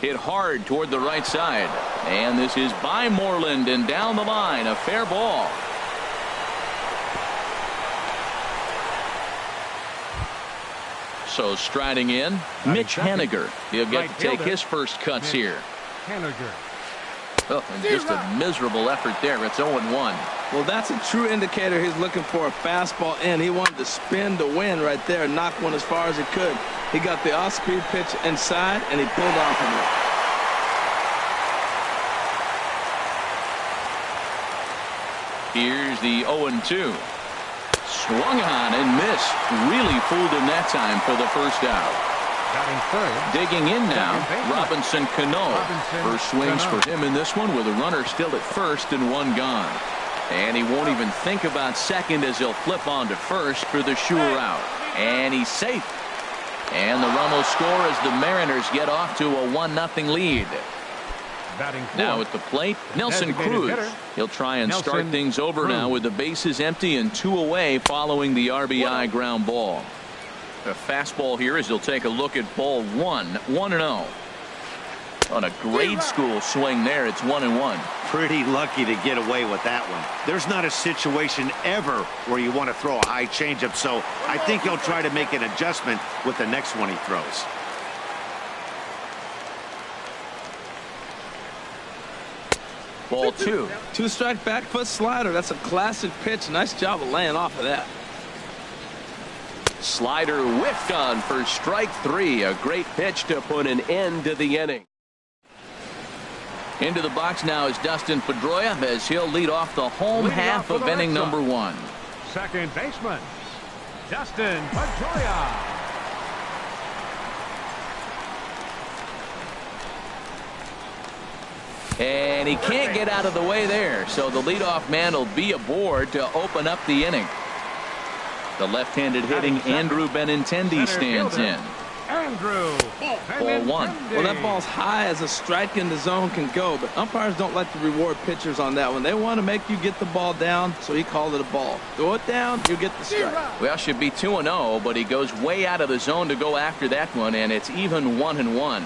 Hit hard toward the right side. And this is by Moreland and down the line. A fair ball. So striding in, Mitch Haniger. He'll get to take his first cuts here. Oh, and just a miserable effort there. It's 0-1. Well, that's a true indicator. He's looking for a fastball in. He wanted to spin to win right there, knock one as far as he could. He got the off-speed pitch inside, and he pulled off of it. Here's the 0-2. Swung on and missed. Really fooled him that time for the first out. Digging in now, Robinson Cano. First swings for him in this one with a runner still at first and one gone. And he won't even think about second as he'll flip on to first for the sure out. And he's safe. And the run will score as the Mariners get off to a 1-0 lead. Now at the plate, Nelson Cruz. He'll try and start things over now with the bases empty and 2 away following the RBI ground ball. A fastball here as he'll take a look at ball 1. 1-0. On a grade school swing there, it's 1-1. Pretty lucky to get away with that one. There's not a situation ever where you want to throw a high changeup, so I think he'll try to make an adjustment with the next one he throws. Ball 2. 2-strike back foot slider. That's a classic pitch. Nice job of laying off of that. Slider whiffed on for strike 3. A great pitch to put an end to the inning. Into the box now is Dustin Pedroia as he'll lead off the home half of inning number 1. Second baseman, Dustin Pedroia. And he can't get out of the way there, so the leadoff man will be aboard to open up the inning. The left-handed hitting Andrew Benintendi stands in. Andrew. Ball 1. Well, that ball's high as a strike in the zone can go, but umpires don't like to reward pitchers on that one. They want to make you get the ball down, so he called it a ball. Throw it down, you get the strike. Well, should be 2-0, but he goes way out of the zone to go after that one, and it's even 1-1.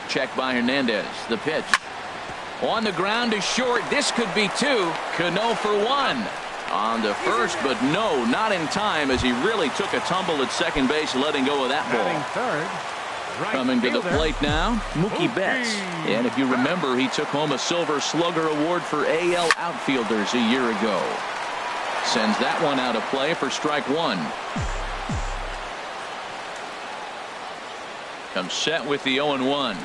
Check by Hernandez. The pitch. On the ground is short. This could be 2. Cano for 1. On to first, but no, not in time as he really took a tumble at second base, letting go of that ball. Coming to the plate now, Mookie Betts. And if you remember, he took home a Silver Slugger Award for AL outfielders a year ago. Sends that one out of play for strike 1. Comes set with the 0-1.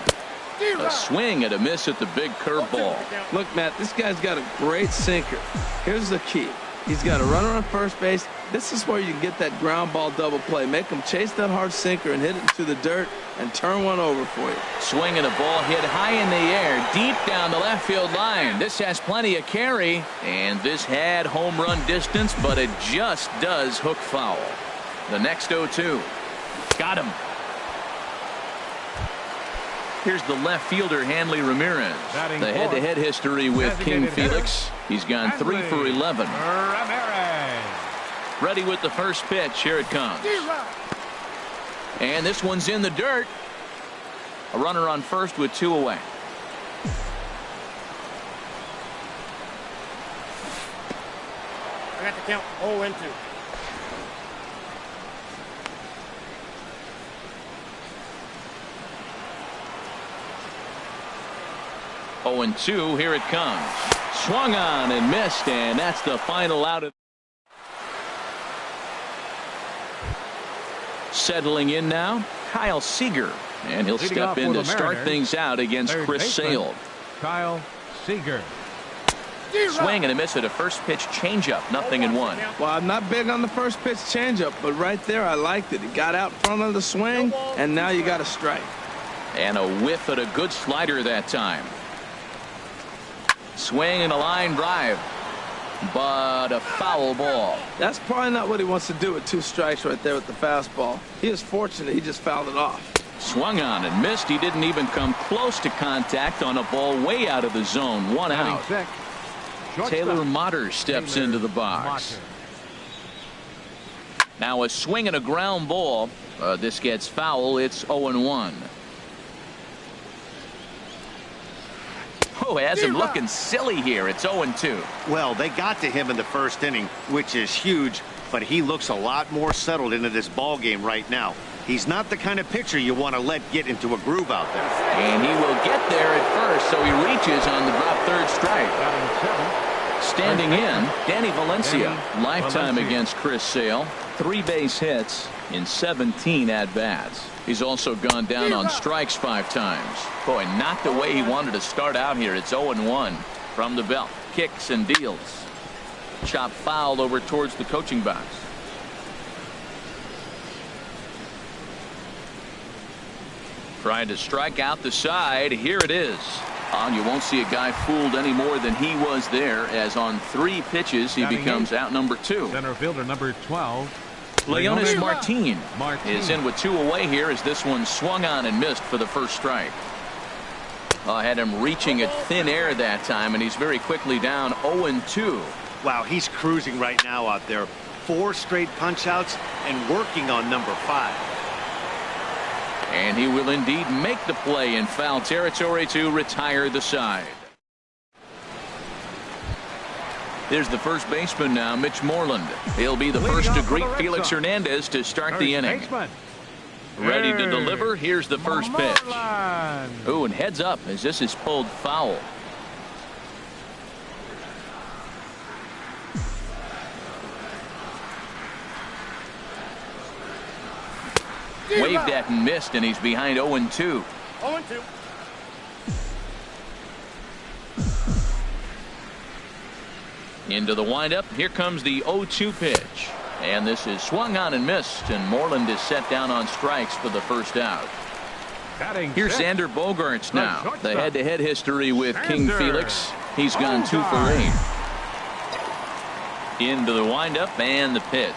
A swing and a miss at the big curveball. Look, Matt, this guy's got a great sinker. Here's the key. He's got a runner on first base. This is where you get that ground ball double play. Make him chase that hard sinker and hit it into the dirt and turn one over for you. Swinging a ball hit high in the air, deep down the left field line. This has plenty of carry, and this had home run distance, but it just does hook foul. The next 0-2. Got him. Here's the left fielder, Hanley Ramirez. The head-to-head history with King Felix. He's gone 3 for 11. Ready with the first pitch. Here it comes. And this one's in the dirt. A runner on first with 2 away. I got to count 0-2. And 2, here it comes. Swung on and missed, and that's the final out of. Settling in now, Kyle Seager, and he'll step in to start things out against Chris Sale. Kyle Seager. Swing and a miss at a first pitch changeup, 0-1. Well, I'm not big on the first pitch changeup, but right there I liked it. He got out in front of the swing, and now you got a strike. And a whiff at a good slider that time. Swing and a line drive, but a foul ball. That's probably not what he wants to do with 2 strikes right there with the fastball. He is fortunate he just fouled it off. Swung on and missed. He didn't even come close to contact on a ball way out of the zone. 1 out. Taylor Motter steps into the box. Now a swing and a ground ball. This gets foul. It's 0-1. Oh, has him looking silly here. It's 0-2. Well, they got to him in the first inning, which is huge, but he looks a lot more settled into this ball game right now. He's not the kind of pitcher you want to let get into a groove out there. And he will get there at first, so he reaches on the drop third strike. Standing in, Danny Valencia. Lifetime against Chris Sale. 3 base hits in 17 at-bats. He's also gone down on strikes 5 times. Boy, not the way he wanted to start out here. It's 0-1 from the belt. Kicks and deals. Chop fouled over towards the coaching box. Trying to strike out the side. Here it is. You won't see a guy fooled any more than he was there, as on 3 pitches he becomes out number 2. Center fielder number 12. Leonis Martin is in with 2 away here as this one swung on and missed for the first strike. Had him reaching at thin air that time, and he's very quickly down 0-2. Wow, he's cruising right now out there. 4 straight punch outs and working on number 5. And he will indeed make the play in foul territory to retire the side. There's the first baseman now, Mitch Moreland. He'll be the first to greet Felix Hernandez to start the inning. Ready to deliver. Here's the first pitch. Ooh, and heads up as this is pulled foul. Waved at and missed, and he's behind 0-2. 0-2. Into the windup. Here comes the 0-2 pitch. And this is swung on and missed, and Moreland is set down on strikes for the first out. Here's Xander Bogaerts now. The head-to-head history with King Felix. He's gone 2 for 8. Into the windup and the pitch.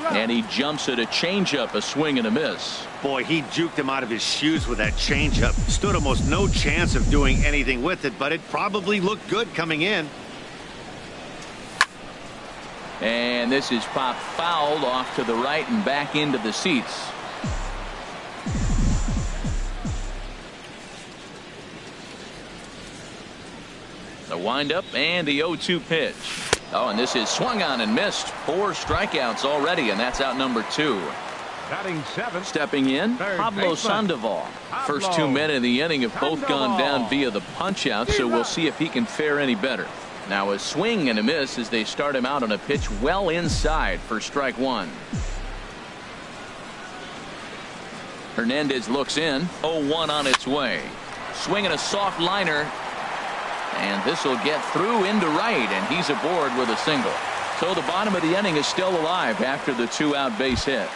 And he jumps at a changeup, a swing and a miss. Boy, he juked him out of his shoes with that changeup. Stood almost no chance of doing anything with it, but it probably looked good coming in. And this is popped fouled off to the right and back into the seats. The windup and the 0-2 pitch. Oh, and this is swung on and missed. 4 strikeouts already, and that's out number 2. Batting 7. Stepping in, Pablo Sandoval. First 2 men in the inning have both gone down via the punch-out, so we'll see if he can fare any better. Now a swing and a miss as they start him out on a pitch well inside for strike 1. Hernandez looks in. 0-1 on its way. Swinging a soft liner. And this will get through into right, and he's aboard with a single. So the bottom of the inning is still alive after the 2-out base hit.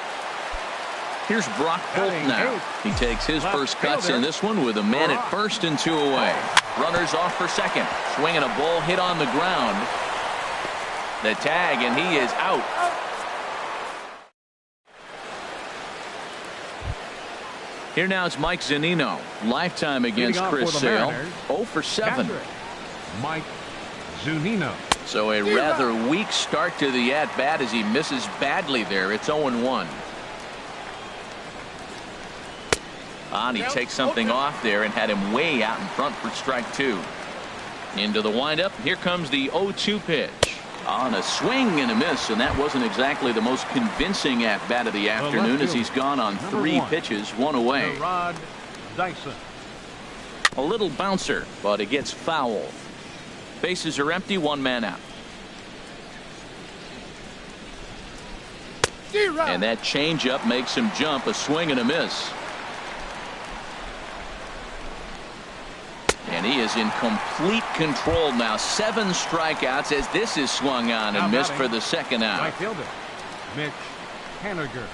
Here's Brock Holt now. He takes his first cuts in this one with a man at first and 2 away. Runners off for second. Swinging a ball hit on the ground. The tag, and he is out. Here now is Mike Zunino. Lifetime against Chris Sale. 0 for 7. Mike Zunino. So a rather weak start to the at-bat as he misses badly there. It's 0-1. And he takes something off there and had him way out in front for strike 2. Into the windup. Here comes the 0-2 pitch. On a swing and a miss, and that wasn't exactly the most convincing at-bat of the afternoon as he's gone on 3 pitches, 1 away. A little bouncer, but it gets foul. Bases are empty, 1 man out. And that changeup makes him jump, a swing and a miss. And he is in complete control now. 7 strikeouts as this is swung on and missed for the second out. Right fielder, Mitch Haniger.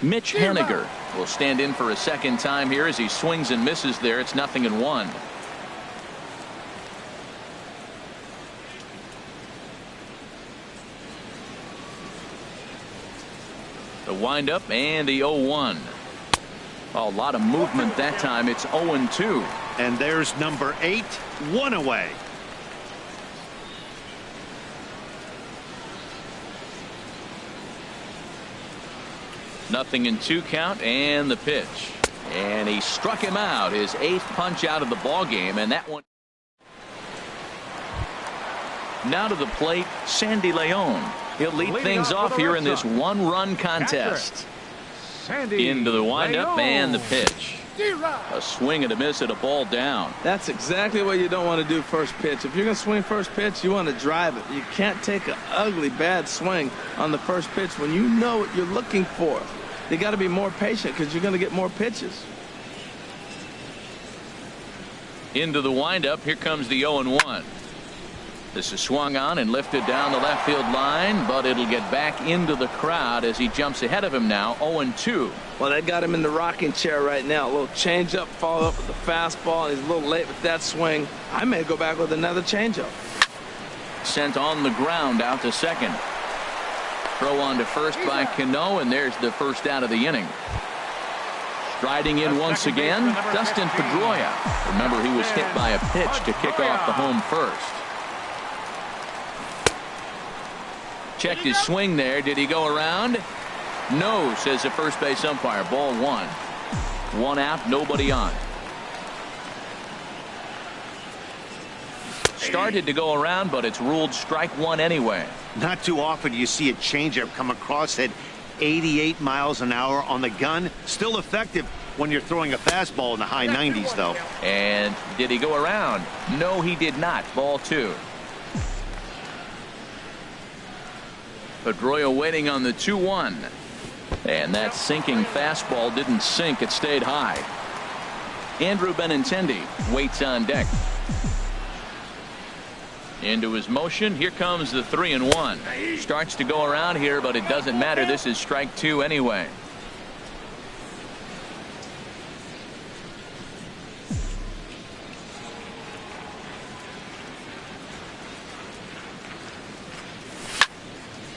Mitch Haniger will stand in for a second time here as he swings and misses there. It's 0-1. The windup and the 0-1. A lot of movement that time. It's 0-2. And there's number 8, 1 away. 0-2 count and the pitch. And he struck him out, his 8th punch out of the ball game, and that one. Now to the plate, Sandy Leon. He'll lead things off here in this one-run contest. Into the windup and the pitch. A swing and a miss at a ball down. That's exactly what you don't want to do first pitch. If you're going to swing first pitch, you want to drive it. You can't take an ugly, bad swing on the first pitch when you know what you're looking for. You got to be more patient because you're going to get more pitches. Into the windup. Here comes the 0-1. This is swung on and lifted down the left field line, but it'll get back into the crowd as he jumps ahead of him now. 0-2. Well, that got him in the rocking chair right now. A little changeup, follow up with the fastball, and he's a little late with that swing. I may go back with another changeup. Sent on the ground out to second. Throw on to first by Cano, and there's the first out of the inning. Striding in once again, Dustin Pedroia. Remember, he was hit by a pitch to kick off the home first. Checked his swing there. Did he go around? No, says the first base umpire. Ball 1. 1 out, nobody on. Started to go around, but it's ruled strike 1 anyway. Not too often you see a changeup come across at 88 miles an hour on the gun. Still effective when you're throwing a fastball in the high 90s, though. And did he go around? No, he did not. Ball 2. Pedroia waiting on the 2-1. And that sinking fastball didn't sink. It stayed high. Andrew Benintendi waits on deck. Into his motion. Here comes the 3-1. Starts to go around here, but it doesn't matter. This is strike 2 anyway.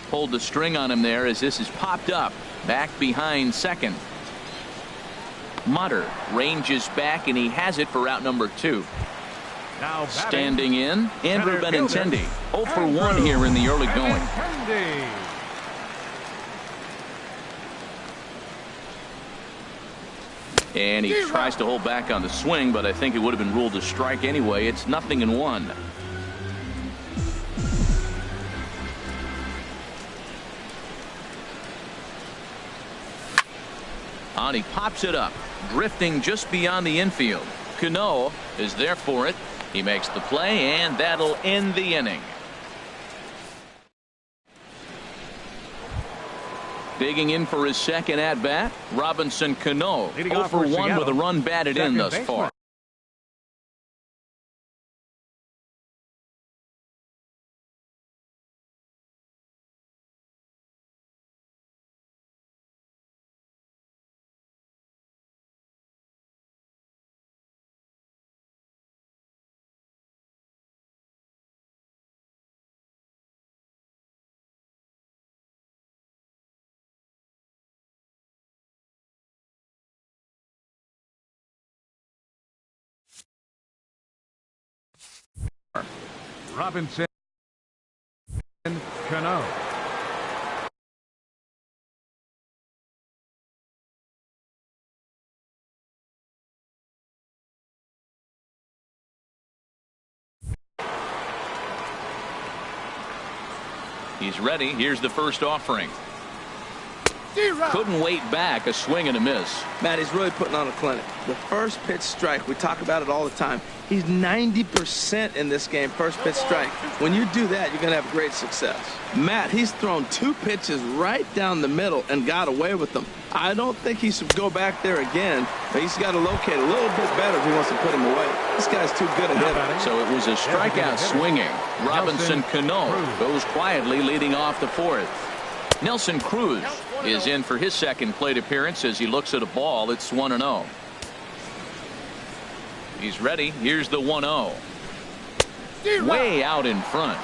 Pulled the string on him there as this is popped up. Back behind second. Mutter ranges back, and he has it for out number 2. Now standing in, Andrew Benintendi. 0 for 1 here in the early going. And he tries to hold back on the swing, but I think it would have been ruled a strike anyway. It's 0-1. On, he pops it up, drifting just beyond the infield. Cano is there for it. He makes the play, and that'll end the inning. Digging in for his second at-bat, Robinson Cano. 0 for 1 with a run batted in thus far. Robinson Cano. He's ready. Here's the first offering. Couldn't wait back. A swing and a miss. Matt, he's really putting on a clinic. The first pitch strike, we talk about it all the time. He's 90% in this game, first pitch strike. When you do that, you're going to have great success. Matt, he's thrown 2 pitches right down the middle and got away with them. I don't think he should go back there again, but he's got to locate a little bit better if he wants to put him away. This guy's too good a hitter. So it was a strikeout swinging. Robinson Cano goes quietly leading off the 4th. Nelson Cruz is in for his second plate appearance as he looks at a ball. It's 1-0. He's ready. Here's the 1-0. Way out in front.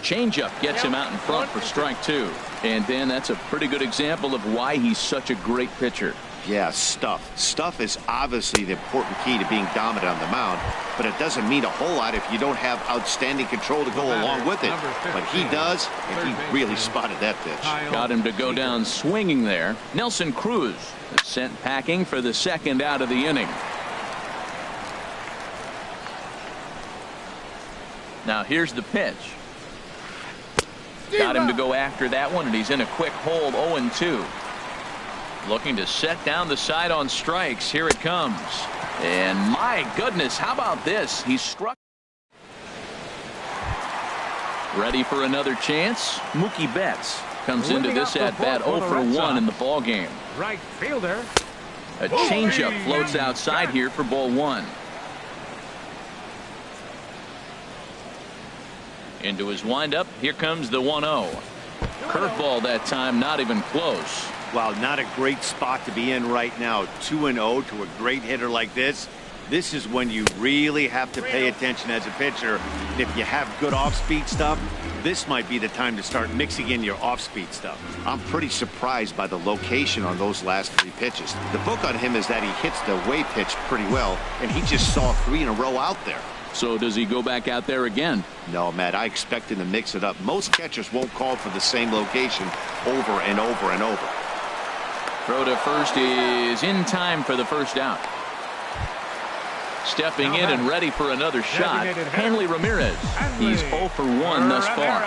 Changeup gets him out in front for strike 2. And Dan, that's a pretty good example of why he's such a great pitcher. Yeah, stuff. Stuff is obviously the important key to being dominant on the mound, but it doesn't mean a whole lot if you don't have outstanding control to go along with it. But he does, and he really spotted that pitch. Got him to go down swinging there. Nelson Cruz is sent packing for the second out of the inning. Now here's the pitch. Got him to go after that one, and he's in a quick hold. 0-2. Looking to set down the side on strikes. Here it comes. And my goodness, how about this? He struck. Ready for another chance. Mookie Betts comes into this at bat 0 for 1 in the ball game. Right fielder. A changeup floats outside here for ball 1. Into his windup. Here comes the 1-0. Curveball that time, not even close. Wow, not a great spot to be in right now. 2-0 to a great hitter like this. This is when you really have to pay attention as a pitcher. And if you have good off-speed stuff, this might be the time to start mixing in your off-speed stuff. I'm pretty surprised by the location on those last 3 pitches. The book on him is that he hits the away pitch pretty well, and he just saw 3 in a row out there. So does he go back out there again? No, Matt, I expect him to mix it up. Most catchers won't call for the same location over and over and over. Throw to first is in time for the first out. Stepping in and ready for another shot, Hanley Ramirez. He's 0 for 1 thus far.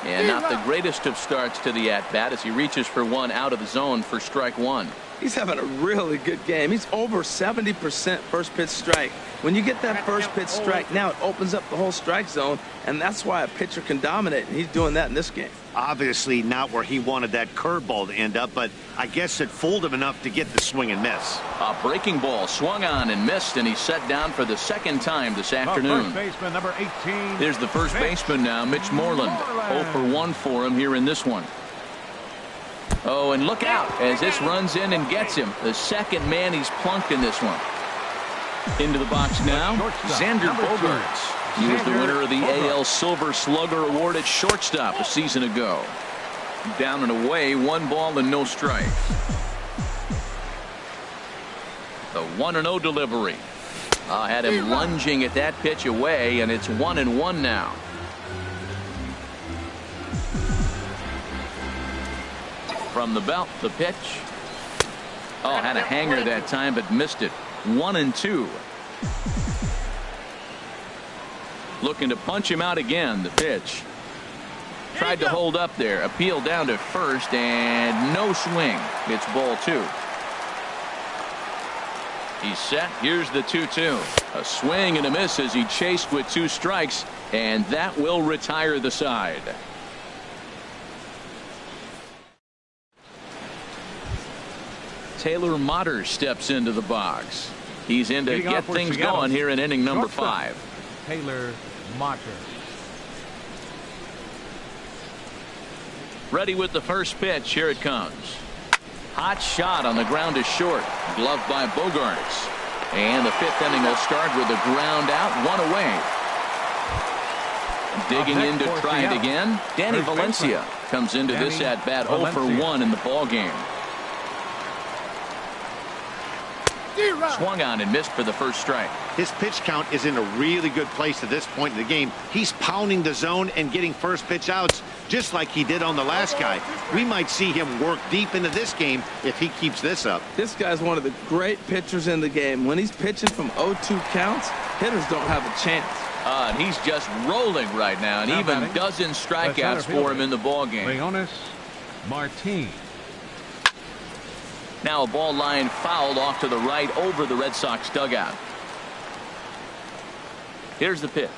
And not the greatest of starts to the at-bat as he reaches for 1 out of the zone for strike 1. He's having a really good game. He's over 70% first pitch strike. When you get that first pitch strike, now it opens up the whole strike zone, and that's why a pitcher can dominate, and he's doing that in this game. Obviously not where he wanted that curveball to end up, but I guess it fooled him enough to get the swing and miss. A breaking ball swung on and missed, and he's set down for the second time this afternoon. First baseman, number 18. Here's the first baseman now, Mitch Moreland. 0 for 1 for him here in this one. Oh, and look out as this runs in and gets him. The second man he's plunked in this one. Into the box now, Xander Bogaerts. He was the winner of the AL Silver Slugger Award at shortstop a season ago. Down and away, 1 ball and no strikes. The 1-0 delivery. Had him lunging at that pitch away, and it's 1-1 now. From the belt, the pitch. Had a hanger that time, but missed it. 1-2. Looking to punch him out again. The pitch. Tried to hold up there. Appeal down to first, and no swing. It's ball 2. He's set. Here's the 2-2. A swing and a miss as he chased with 2 strikes, and that will retire the side. Taylor Motter steps into the box. He's in to get things going here in inning number 5. Taylor Motter. Ready with the first pitch. Here it comes. Hot shot on the ground is short. Gloved by Bogaerts. And the 5th inning will start with a ground out, 1 away. Digging in to try it again. Danny Valencia comes into this at bat 0 for 1 in the ball game. Swung on and missed for the first strike. His pitch count is in a really good place at this point in the game. He's pounding the zone and getting first pitch outs just like he did on the last guy. We might see him work deep into this game if he keeps this up. This guy's one of the great pitchers in the game. When he's pitching from 0-2 counts, hitters don't have a chance. And he's just rolling right now, and even dozen strikeouts for him in the ball game. Leonis Martin. Now a ball line fouled off to the right over the Red Sox dugout. Here's the pitch.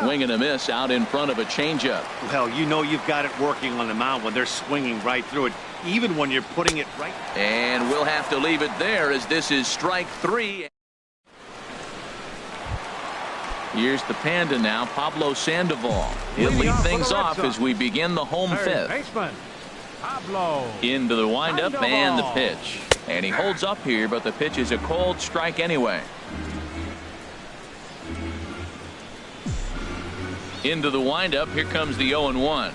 Swing and a miss out in front of a changeup. Well, you know you've got it working on the mound when they're swinging right through it, even when you're putting it right. And we'll have to leave it there as this is strike 3. Here's the Panda now, Pablo Sandoval. He'll lead things off as we begin the home 5th. Baseman, Pablo. Into the windup and the pitch. And he holds up here, but the pitch is a cold strike anyway. Into the windup. Here comes the 0-1.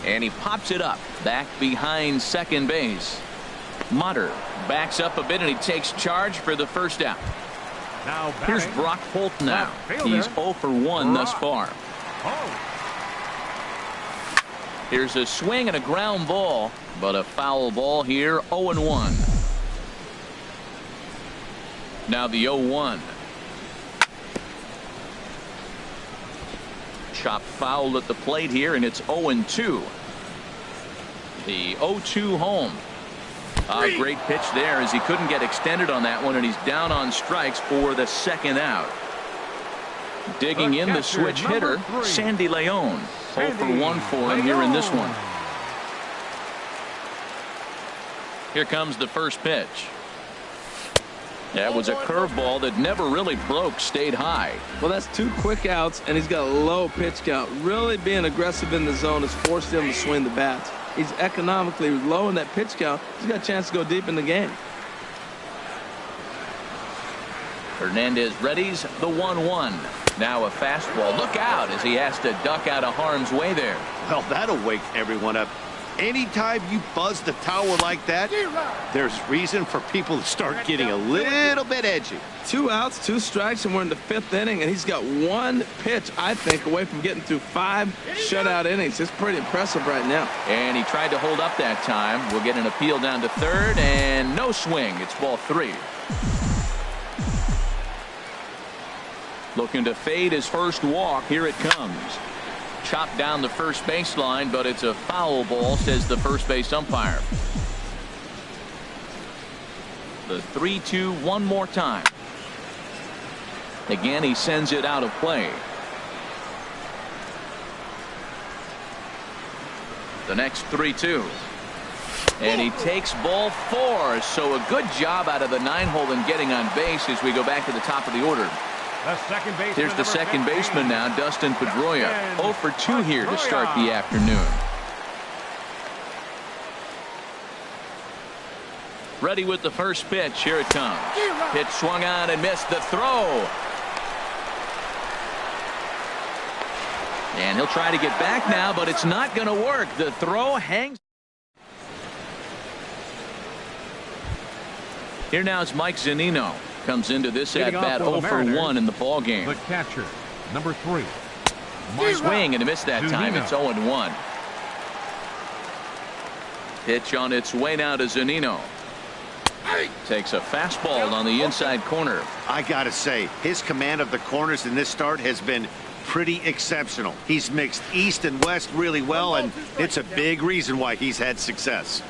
And he pops it up back behind second base. Mutter backs up a bit and he takes charge for the first out. Now Here's batting, Brock Holt now. left fielder, He's 0 for 1 thus far. Holt. Here's a swing and a ground ball, but a foul ball here, 0-1. Now the 0-1. Chopped foul at the plate here, and it's 0-2. The 0-2 home. A great pitch there as he couldn't get extended on that one, and he's down on strikes for the second out. Digging in the switch hitter, Sandy Leon. 0 for 1 for him here in this one. Here comes the first pitch. That was a curveball that never really broke, stayed high. Well, that's 2 quick outs, and he's got a low pitch count. Really being aggressive in the zone has forced him to swing the bats. He's economically low in that pitch count. He's got a chance to go deep in the game. Hernandez readies the 1-1. Now a fastball. Look out as he has to duck out of harm's way there. Well, that'll wake everyone up. Anytime you buzz the tower like that, there's reason for people to start getting a little bit edgy. 2 outs, 2 strikes, and we're in the 5th inning, and he's got 1 pitch, I think, away from getting through 5 shutout innings. It's pretty impressive right now. And he tried to hold up that time. We'll get an appeal down to third, and no swing. It's ball 3. Looking to fade his first walk. Here it comes. Chopped down the first baseline, but it's a foul ball, says the first base umpire. The 3-2 one more time. Again, he sends it out of play. The next 3-2. And he takes ball 4. So a good job out of the 9-hole in getting on base as we go back to the top of the order. Here's the second baseman now, Dustin Pedroia. 0 for 2 here to start the afternoon. Ready with the first pitch. Here it comes. Pitch swung on and missed. The throw. And he'll try to get back now, but it's not going to work. The throw hangs. Here now is Mike Zunino. Comes into this at bat 0 for 1 in the ball game. The catcher, number 3. Swing and a miss that time. It's 0-1. Pitch on its way now to Zunino. Takes a fastball on the inside corner. I gotta say, his command of the corners in this start has been pretty exceptional. He's mixed east and west really well, and it's a big reason why he's had success.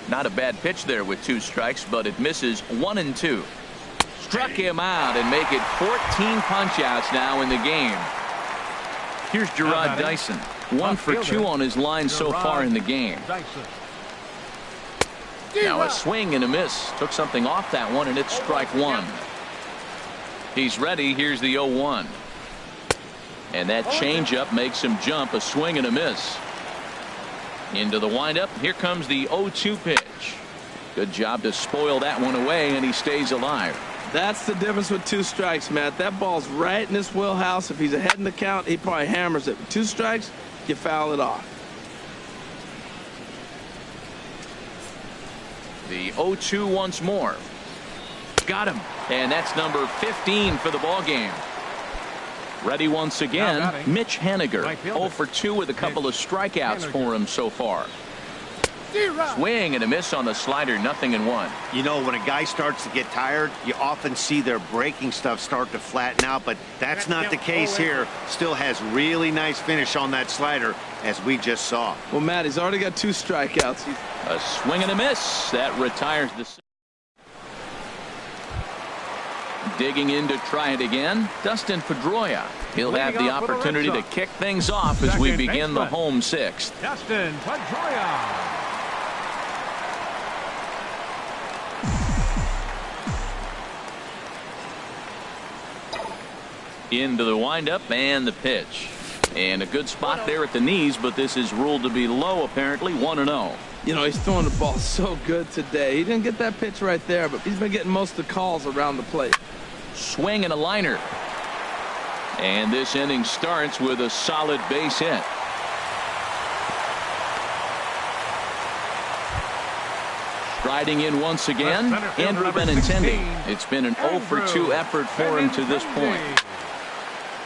Not a bad pitch there with 2 strikes, but it misses 1-2. Struck him out and make it 14 punch-outs now in the game. Here's Gerard Dyson. 1 for 2 on his line so far in the game. Now a swing and a miss. Took something off that one, and it's strike 1. He's ready. Here's the 0-1. And that changeup makes him jump. A swing and a miss. Into the windup. Here comes the 0-2 pitch. Good job to spoil that one away, and he stays alive. That's the difference with 2 strikes, Matt. That ball's right in his wheelhouse. If he's ahead in the count, he probably hammers it. With 2 strikes, you foul it off. The 0-2 once more. Got him. And that's number 15 for the ball game. Ready once again, Mitch Haniger. 0 for 2 with a couple of strikeouts for him so far. Swing and a miss on the slider. 0-1. You know, when a guy starts to get tired, you often see their breaking stuff start to flatten out, but that's not the case here. Still has really nice finish on that slider, as we just saw. Well, Matt, he's already got 2 strikeouts. A swing and a miss. That retires the. Digging in to try it again, Dustin Pedroia. He'll have the opportunity to kick things off as we begin the home 6th. Dustin Pedroia. Into the windup and the pitch. And a good spot there at the knees, but this is ruled to be low, apparently. 1-0. You know, he's throwing the ball so good today. He didn't get that pitch right there, but he's been getting most of the calls around the plate. Swing and a liner. And this inning starts with a solid base hit. Striding in once again, Andrew Benintendi. It's been an 0 for 2 effort for him to this point.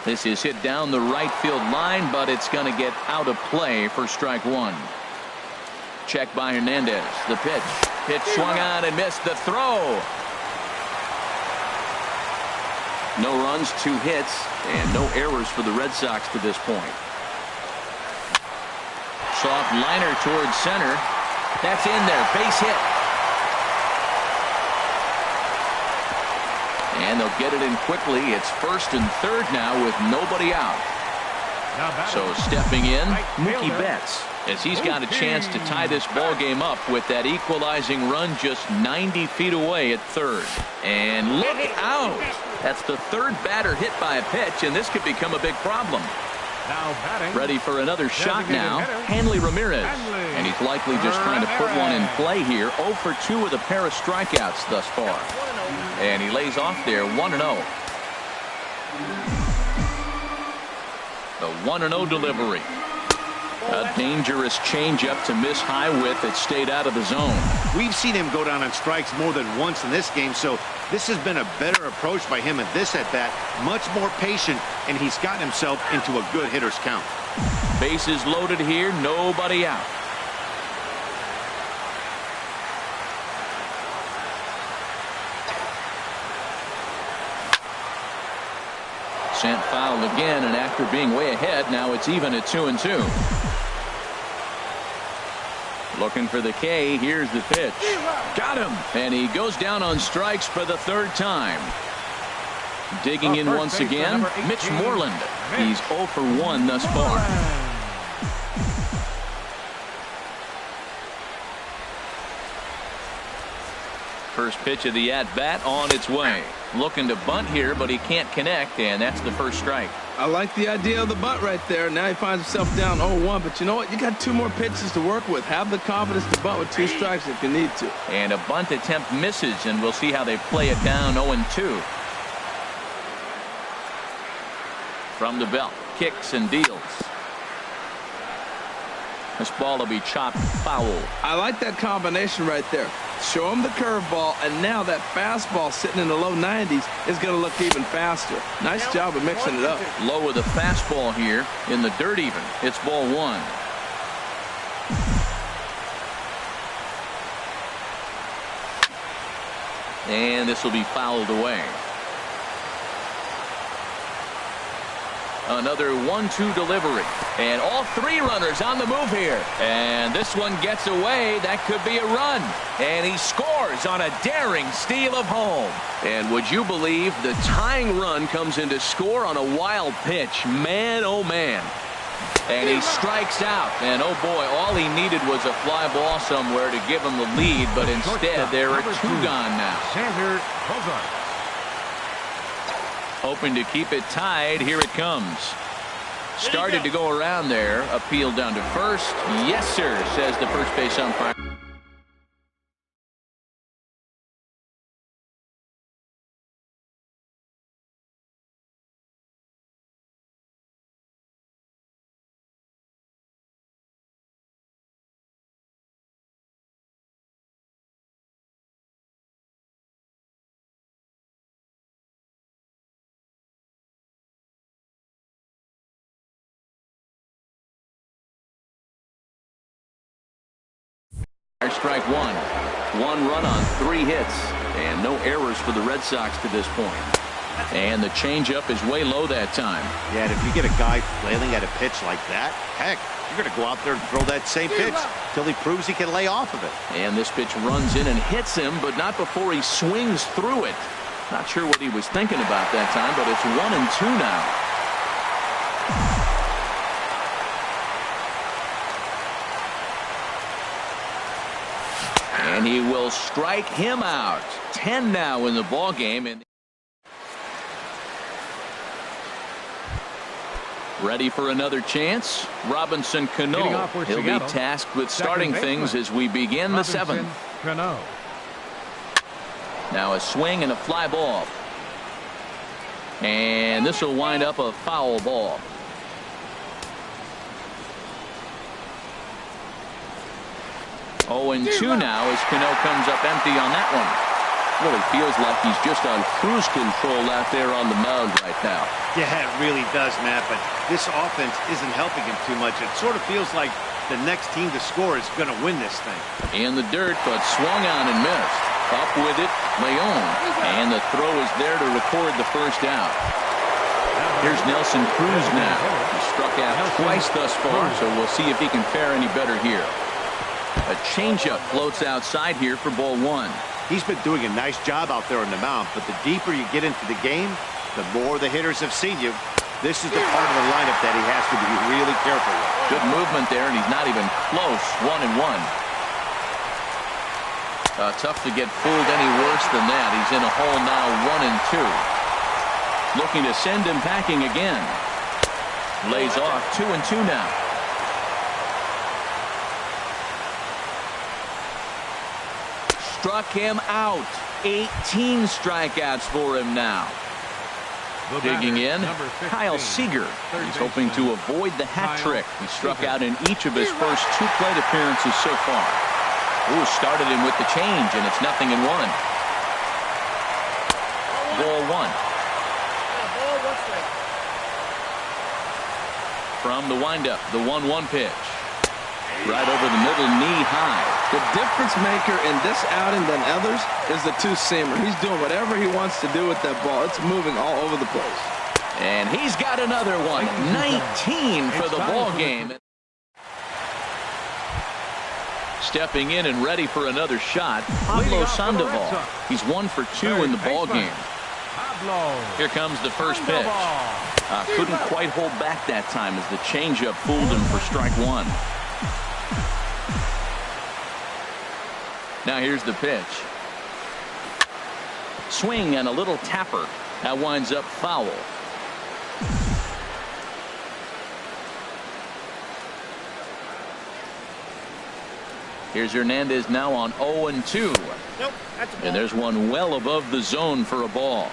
This is hit down the right field line, but it's going to get out of play for strike one. Check by Hernandez. The pitch. Pitch swung on and missed. The throw. No runs, 2 hits, and no errors for the Red Sox to this point. Soft liner towards center. That's in there. Base hit. And they'll get it in quickly. It's first and third now with nobody out. So stepping in, Mookie Betts, as he's got a chance to tie this ball game up with that equalizing run just 90 feet away at third. And look out! That's the third batter hit by a pitch, and this could become a big problem. Ready for another shot now, Hanley Ramirez. And he's likely just trying to put one in play here. 0 for 2 with a pair of strikeouts thus far. And he lays off there 1-0. The 1-0 delivery. A dangerous changeup to miss high with. It stayed out of the zone. We've seen him go down on strikes more than once in this game, so this has been a better approach by him at this at-bat. Much more patient, and he's gotten himself into a good hitter's count. Bases loaded here, nobody out. Sent foul again, and after being way ahead, now it's even at 2-2. Looking for the K. Here's the pitch. Got him. And he goes down on strikes for the third time. Digging in once again, Mitch Moreland. He's 0 for 1 thus far. First pitch of the at-bat on its way. Looking to bunt here, but he can't connect, and that's the first strike. I like the idea of the bunt right there. Now he finds himself down 0-1, but you know what? You got 2 more pitches to work with. Have the confidence to bunt with 2 strikes if you need to. And a bunt attempt misses, and we'll see how they play it down 0-2. From the belt, kicks and deals. This ball will be chopped foul. I like that combination right there. Show him the curveball, and now that fastball sitting in the low 90s is going to look even faster. Nice job of mixing it up. Low with a fastball here in the dirt even. It's ball 1. And this will be fouled away. Another 1-2 delivery. And all 3 runners on the move here. And this one gets away. That could be a run. And he scores on a daring steal of home. And would you believe the tying run comes into score on a wild pitch? Man, oh man. And he strikes out. And oh boy, all he needed was a fly ball somewhere to give him the lead. But instead, there are 2 gone now. Hoping to keep it tied. Here it comes. Started to go around there. Appeal down to first. Yes, sir, says the first base umpire. Strike 1. 1 run on 3 hits. And no errors for the Red Sox to this point. And the changeup is way low that time. Yeah, and if you get a guy flailing at a pitch like that, heck, you're going to go out there and throw that same pitch till he proves he can lay off of it. And this pitch runs in and hits him, but not before he swings through it. Not sure what he was thinking about that time, but it's 1-2 now. And he will strike him out. 10 now in the ball game. And ready for another chance. Robinson Cano. He'll be tasked with starting things as we begin the 7th. Now a swing and a fly ball. And this will wind up a foul ball. 0-2 now as Cano comes up empty on that one. Well, he feels like he's just on cruise control out there on the mound right now. Yeah, it really does, Matt, but this offense isn't helping him too much. It sort of feels like the next team to score is going to win this thing. In the dirt, but swung on and missed. Up with it, Leon. And the throw is there to record the first out. Here's Nelson Cruz now. He struck out twice thus far, so we'll see if he can fare any better here. A changeup floats outside here for ball one. He's been doing a nice job out there on the mound, but the deeper you get into the game, the more the hitters have seen you. This is the part of the lineup that he has to be really careful with. Good movement there, and he's not even close. 1-1. Tough to get fooled any worse than that. He's in a hole now, 1-2. Looking to send him packing again. Lays off, 2-2 now. Struck him out. 18 strikeouts for him now. Digging in, Kyle Seager. He's hoping to avoid the hat trick. He struck out in each of his first 2 plate appearances so far. Ooh, started him with the change, and it's 0-1. Ball one. From the windup, the 1-1 pitch. Right over the middle, knee high. The difference maker in this outing than others is the two-seamer. He's doing whatever he wants to do with that ball. It's moving all over the place. And he's got another one. 19 for the ball game. Stepping in and ready for another shot, Pablo Sandoval. He's 1 for 2 in the ball game. Here comes the first pitch. Couldn't quite hold back that time as the changeup fooled him for strike one. Now here's the pitch. Swing and a little tapper. That winds up foul. Here's Hernandez now on 0-2. Nope, that's a ball. And there's one well above the zone for a ball.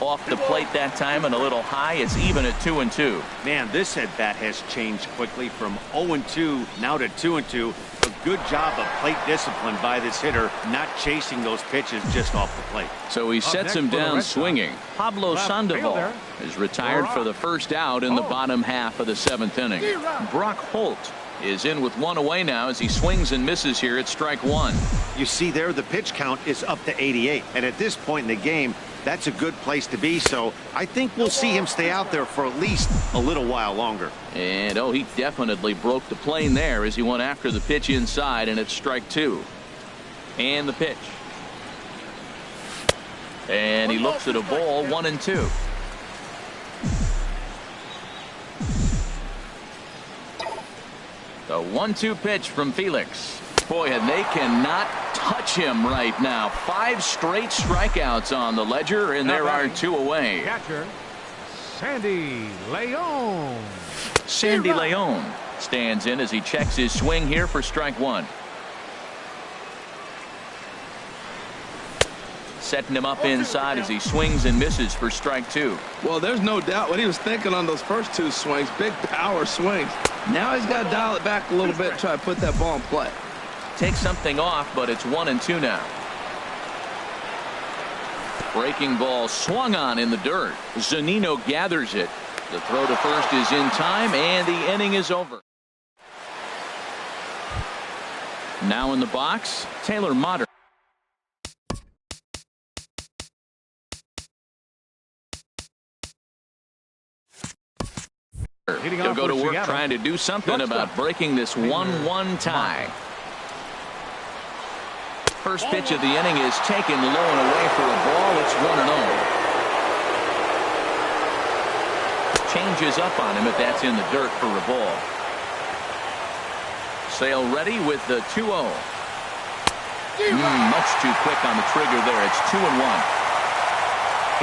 Off the plate that time and a little high. It's even at 2-2. Man, this at bat has changed quickly from 0-2 now to 2-2. A good job of plate discipline by this hitter, not chasing those pitches just off the plate. So he sets him down swinging. Pablo Sandoval is retired for the first out in the bottom half of the 7th inning. Brock Holt is in with 1 away now as he swings and misses here at strike one. You see there, the pitch count is up to 88. And at this point in the game, that's a good place to be. So I think we'll see him stay out there for at least a little while longer. And he definitely broke the plane there as he went after the pitch inside, and it's strike two. And the pitch. And he looks at a ball, 1-2. The 1-2 pitch from Felix. Boy, and they cannot touch him right now. 5 straight strikeouts on the ledger, and there are 2 away. Catcher, Sandy Leon. Sandy Leon stands in as he checks his swing here for strike one. Setting him up inside as he swings and misses for strike two. Well, there's no doubt what he was thinking on those first 2 swings. Big power swings. Now he's got to dial it back a little bit and try to put that ball in play. Take something off, but it's 1-2 now. Breaking ball swung on in the dirt. Zunino gathers it. The throw to first is in time, and the inning is over. Now in the box, Taylor Motter. He'll go to work trying to do something about breaking this 1-1 tie. First pitch of the inning is taken low and away for a ball. It's 1-0. Changes up on him if that's in the dirt for a ball. Sale ready with the 2-0. Much too quick on the trigger there. It's 2-1.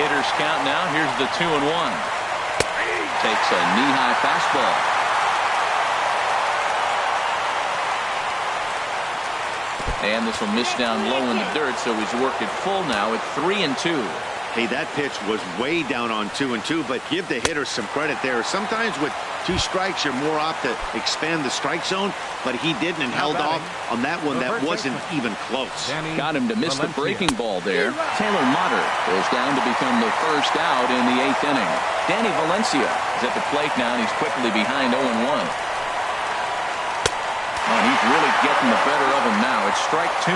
Hitters count now. Here's the 2-1. Takes a knee-high fastball. And this will miss down low in the dirt, so he's worked it full now at 3-2. Hey, that pitch was way down on 2-2, but give the hitter some credit there. Sometimes with 2 strikes, you're more apt to expand the strike zone, but he didn't and held off on that one. That wasn't even close. Got him to miss the breaking ball there. Taylor Motter goes down to become the first out in the 8th inning. Danny Valencia is at the plate now, and he's quickly behind 0-1. Oh, he's really getting the better of him now. It's strike 2.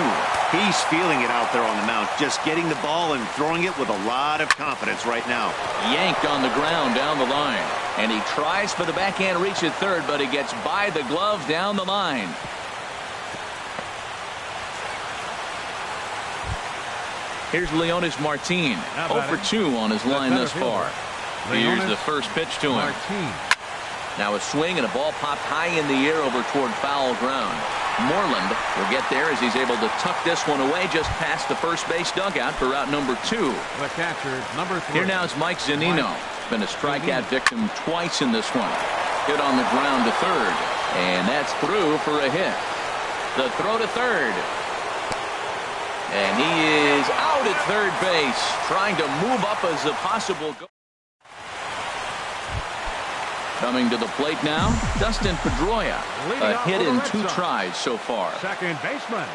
He's feeling it out there on the mound, just getting the ball and throwing it with a lot of confidence right now. Yanked on the ground down the line. And he tries for the backhand reach at third, but he gets by the glove down the line. Here's Leonis Martin. 0 for 2 on his line thus far. Here's the first pitch to him. Now a swing and a ball popped high in the air over toward foul ground. Moreland will get there as he's able to tuck this one away just past the first base dugout for route number 2. The catcher, number 3. Here now is Mike Zunino. Been a strikeout victim twice in this one. Hit on the ground to third. And that's through for a hit. The throw to third. And he is out at third base, trying to move up as a possible goal. Coming to the plate now, Dustin Pedroia. A hit in 2 tries so far. Second baseman,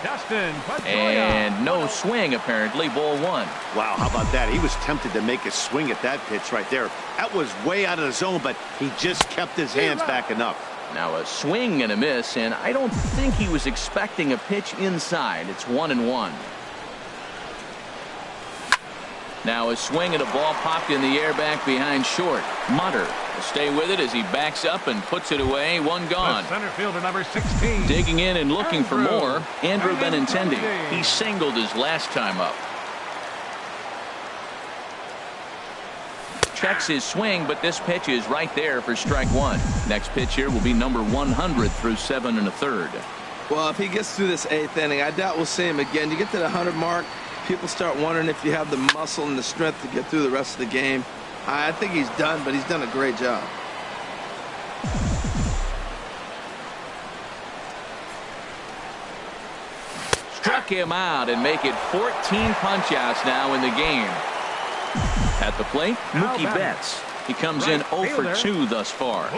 Dustin Pedroia. And no swing, apparently, ball 1. Wow, how about that? He was tempted to make a swing at that pitch right there. That was way out of the zone, but he just kept his hands back enough. Now a swing and a miss, and I don't think he was expecting a pitch inside. It's 1-1. Now a swing and a ball popped in the air back behind short. Mutter will stay with it as he backs up and puts it away. 1 gone. The center fielder number 16. Digging in and looking for more, Andrew Benintendi. He singled his last time up. Checks his swing, but this pitch is right there for strike 1. Next pitch here will be number 100 through 7 1/3. Well, if he gets through this 8th inning, I doubt we'll see him again. You get to the 100 mark, people start wondering if you have the muscle and the strength to get through the rest of the game. I think he's done, but he's done a great job. Struck him out and make it 14 punch-outs now in the game. At the plate, Mookie Betts. He comes in 0 for 2 thus far.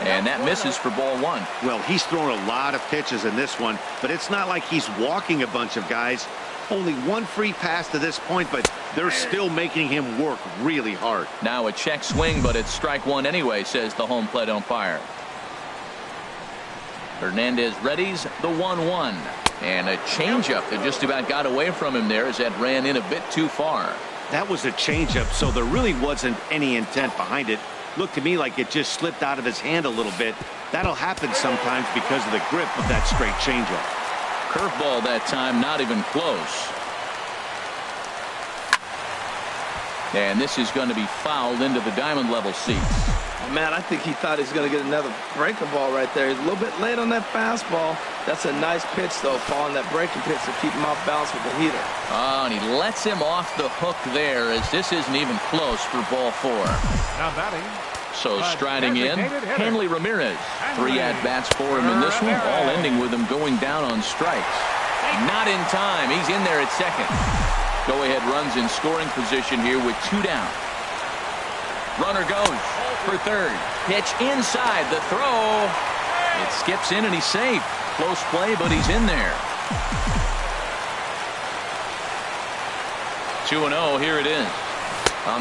And that misses for ball 1. Well, he's thrown a lot of pitches in this one, but it's not like he's walking a bunch of guys. Only 1 free pass to this point, but they're still making him work really hard. Now a check swing, but it's strike 1 anyway, says the home plate umpire. Hernandez readies the 1-1. And a changeup that just about got away from him there as that ran in a bit too far. That was a changeup, so there really wasn't any intent behind it. Looked to me like it just slipped out of his hand a little bit. That'll happen sometimes because of the grip of that straight changeup. Curveball that time, not even close. And this is going to be fouled into the diamond level seats. Man, I think he thought he was going to get another breaking ball right there. He's a little bit late on that fastball. That's a nice pitch, though, following that breaking pitch to keep him off balance with the heater. Oh, and he lets him off the hook there as this isn't even close for ball 4. Now batting. So striding in, Hanley Ramirez. 3 at-bats for him in this one, all ending with him going down on strikes. Not in time. He's in there at second. Go-ahead runs in scoring position here with 2 down. Runner goes for third. Pitch inside. The throw. It skips in and he's safe. Close play, but he's in there. 2-0. Here it is.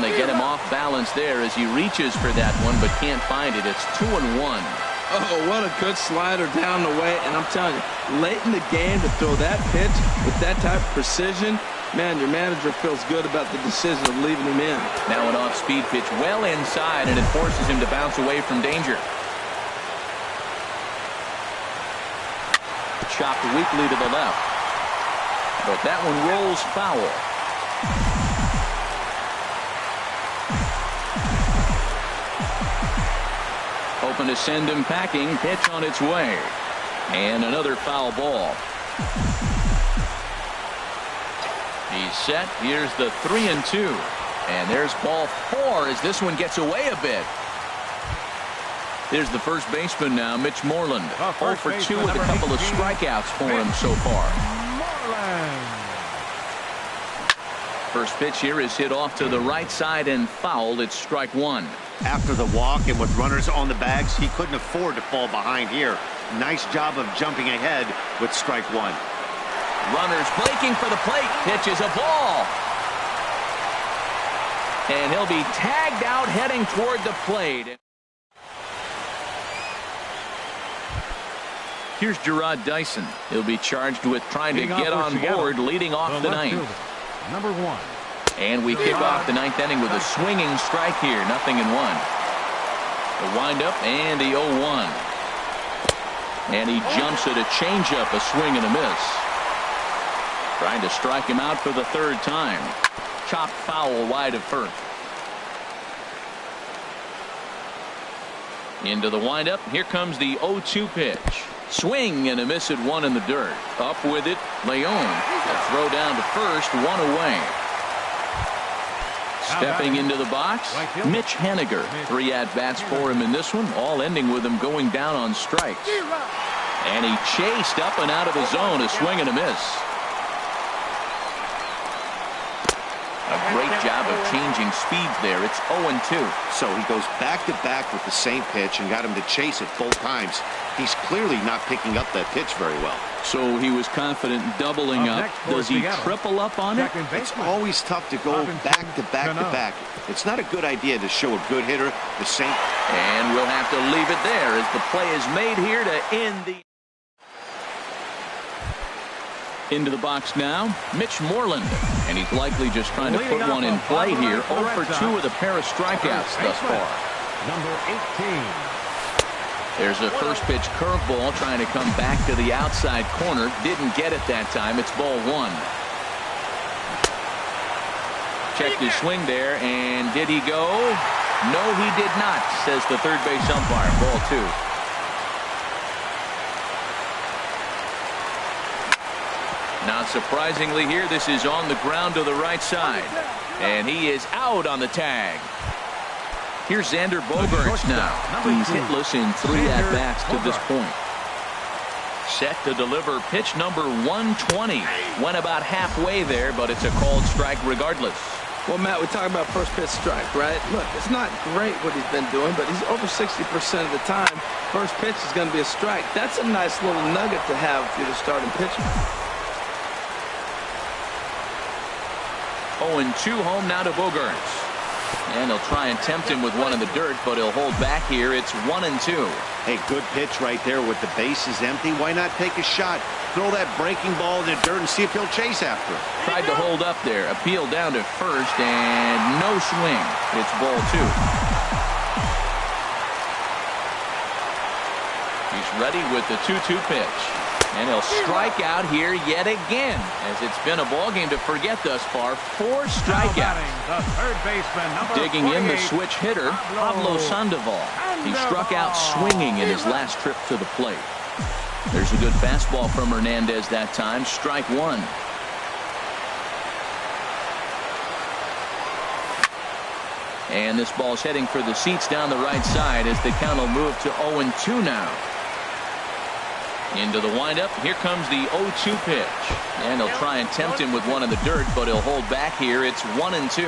They get him off balance there as he reaches for that one, but can't find it. It's 2-1. Oh, what a good slider down the way. And I'm telling you, late in the game to throw that pitch with that type of precision, man, your manager feels good about the decision of leaving him in. Now an off-speed pitch well inside, and it forces him to bounce away from danger. Chopped weakly to the left. But that one rolls foul. Hoping to send him packing. Pitch on its way. And another foul ball. He's set. Here's the 3-2. And there's ball 4 as this one gets away a bit. Here's the first baseman now, Mitch Moreland. 0 for 2 with a couple of 18, strikeouts for him so far. Moreland. First pitch here is hit off to the right side and fouled. It's strike one. After the walk and with runners on the bags, he couldn't afford to fall behind here. Nice job of jumping ahead with strike one. Runners breaking for the plate. Pitch is a ball. And he'll be tagged out heading toward the plate. Here's Gerard Dyson. He'll be charged with trying to get on board leading off the ninth. Number 1. And we kick off the ninth inning with a swinging strike here. 0-1. The windup and the 0-1. And he jumps at a changeup, a swing and a miss. Trying to strike him out for the third time. Chopped foul wide of first. Into the windup. Here comes the 0-2 pitch. Swing and a miss at one in the dirt. Up with it, Leon. A throw down to first, one away. Stepping into the box, Mitch Haniger. 3 at-bats for him in this one, all ending with him going down on strikes. And he chased up and out of the zone, a swing and a miss. A great job of changing speeds there. It's 0-2. So he goes back-to-back with the same pitch and got him to chase it both times. He's clearly not picking up that pitch very well. So he was confident doubling up. Does he triple up on it? It's always tough to go back-to-back-to-back. It's not a good idea to show a good hitter the same. And we'll have to leave it there as the play is made here to end the... Into the box now, Mitch Moreland. And he's likely just trying to put one in play here. 0 for 2 with a pair of strikeouts thus far. Number 18. There's a first pitch curveball trying to come back to the outside corner. Didn't get it that time. It's ball one. Checked his swing there, and did he go? No, he did not, says the third base umpire. Ball two. Not surprisingly here, this is on the ground to the right side. And he is out on the tag. Here's Xander Bogaerts now. He's hitless in 3 at-bats to this point. Set to deliver pitch number 120. Went about halfway there, but it's a called strike regardless. Well, Matt, we talk about first pitch strike, right? Look, it's not great what he's been doing, but he's over 60% of the time. First pitch is going to be a strike. That's a nice little nugget to have if you're the starting pitcher. 0-2 home now to Bogaerts. And he'll try and tempt him with one in the dirt, but he'll hold back here. It's 1-2. Hey, good pitch right there with the bases empty. Why not take a shot? Throw that breaking ball in the dirt and see if he'll chase after it. Tried to hold up there. Appeal down to first, and no swing. It's ball two. He's ready with the 2-2 pitch. And he'll strike out here yet again, as it's been a ball game to forget thus far. 4 strikeouts. The third baseman, number Digging in the switch hitter, Pablo Sandoval. He struck out swinging in his last trip to the plate. There's a good fastball from Hernandez that time. Strike one. And this ball's heading for the seats down the right side as the count will move to 0-2 now. Into the windup. Here comes the 0-2 pitch. And he'll try and tempt him with one in the dirt, but he'll hold back here. It's 1-2.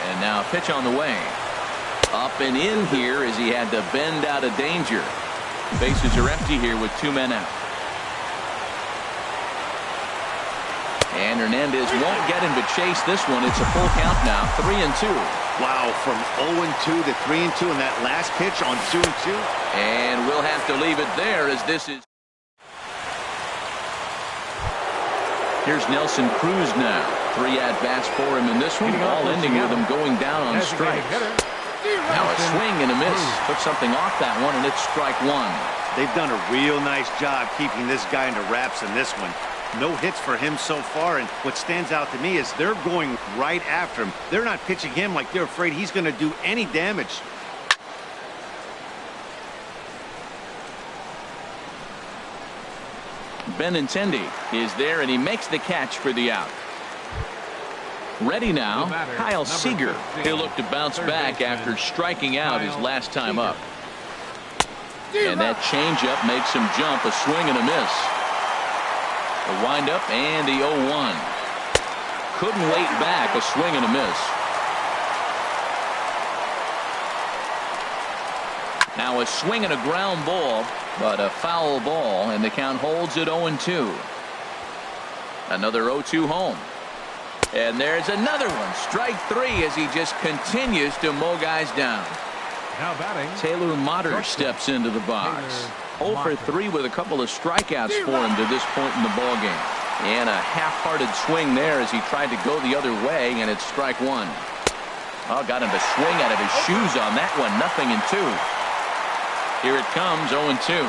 And now a pitch on the way. Up and in here as he had to bend out of danger. Bases are empty here with 2 men out. And Hernandez won't get him to chase this one. It's a full count now. 3-2. Wow, from 0-2 to 3-2 in that last pitch on 2-2. And we'll have to leave it there as this is. Here's Nelson Cruz now. 3 at-bats for him in this one, all ending with him going down on strikes. Now a swing and a miss. Took something off that one, and it's strike one. They've done a real nice job keeping this guy into wraps in this one. No hits for him so far, and what stands out to me is they're going right after him. They're not pitching him like they're afraid he's going to do any damage. Benintendi is there, and he makes the catch for the out. Ready now, Kyle Seager. He'll look to bounce back after striking out his last time up. And that changeup makes him jump, a swing and a miss. The windup and the 0-1. Couldn't wait back, a swing and a miss. Now a swing and a ground ball, but a foul ball, and the count holds at 0-2. Another 0-2 home. And there's another one. Strike three as he just continues to mow guys down. Now batting, Taylor Motter steps into the box. 0 for 3 with a couple of strikeouts for him to this point in the ballgame. And a half-hearted swing there as he tried to go the other way, and it's strike one. Oh, got him to swing out of his shoes on that one. 0-2. Here it comes, 0-2.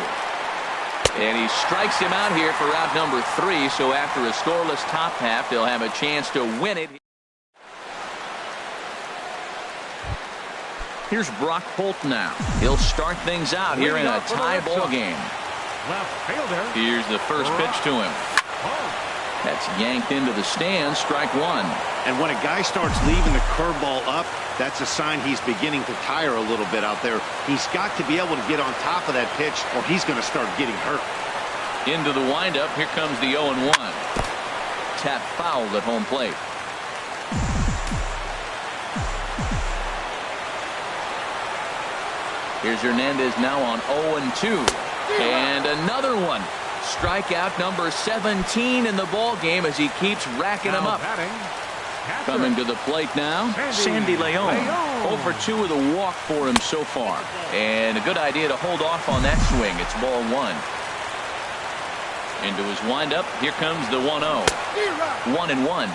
And he strikes him out here for out number 3, so after a scoreless top half, they'll have a chance to win it. Here's Brock Holt now. He'll start things out here in a tie ball game. left fielder. Here's the first pitch to him. That's yanked into the stands, strike one. And when a guy starts leaving the curveball up, that's a sign he's beginning to tire a little bit out there. He's got to be able to get on top of that pitch or he's going to start getting hurt. Into the windup, here comes the 0-1. Tap fouled at home plate. Here's Hernandez now on 0-2. And another one. Strikeout number 17 in the ball game as he keeps racking them up. Coming to the plate now, Sandy Leon. 0 for 2 with a walk for him so far. And a good idea to hold off on that swing. It's ball one. Into his windup, here comes the 1-0. 1-1.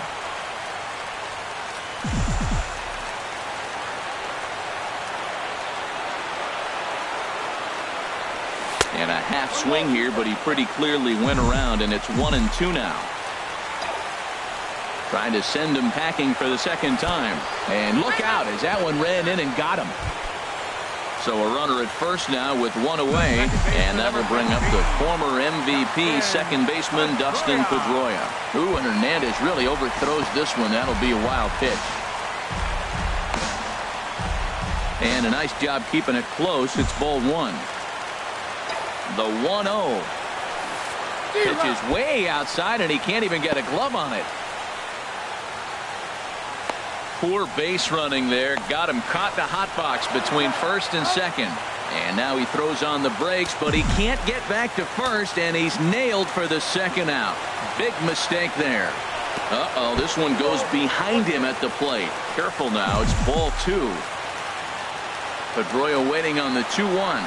And a half swing here, but he pretty clearly went around, and it's 1-2 now. Trying to send him packing for the second time. And look out as that one ran in and got him. So a runner at first now with one away, and that will bring up the former MVP second baseman Dustin Pedroia. Ooh, and Hernandez really overthrows this one. That'll be a wild pitch. And a nice job keeping it close. It's ball one. The 1-0. Pitch is way outside, and he can't even get a glove on it. Poor base running there. Got him caught the hot box between first and second. And now he throws on the brakes, but he can't get back to first, and he's nailed for the second out. Big mistake there. Uh-oh, this one goes behind him at the plate. Careful now, it's ball two. Pedroia waiting on the 2-1.